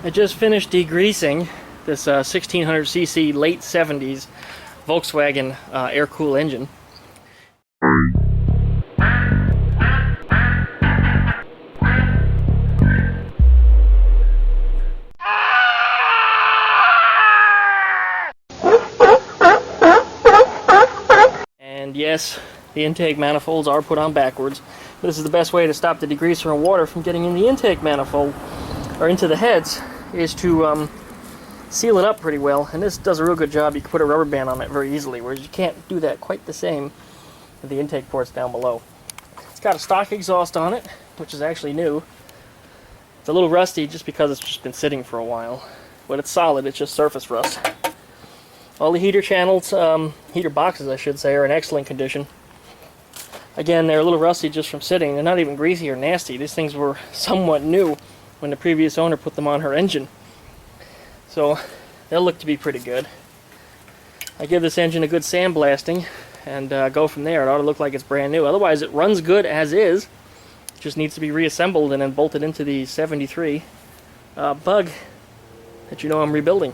I just finished degreasing this 1600cc late 70s Volkswagen air-cooled engine. And yes, the intake manifolds are put on backwards. This is the best way to stop the degreaser and water from getting in the intake manifold or into the heads, is to seal it up pretty well, and this does a real good job. You can put a rubber band on it very easily, whereas you can't do that quite the same with the intake ports down below. It's got a stock exhaust on it, which is actually new. It's a little rusty just because it's just been sitting for a while, but it's solid. It's just surface rust. All the heater channels, heater boxes I should say, are in excellent condition. Again, they're a little rusty just from sitting. They're not even greasy or nasty. These things were somewhat new when the previous owner put them on her engine. So they'll look to be pretty good. I give this engine a good sandblasting and go from there. It ought to look like it's brand new. Otherwise, it runs good as is. It just needs to be reassembled and then bolted into the 73 bug that you know I'm rebuilding.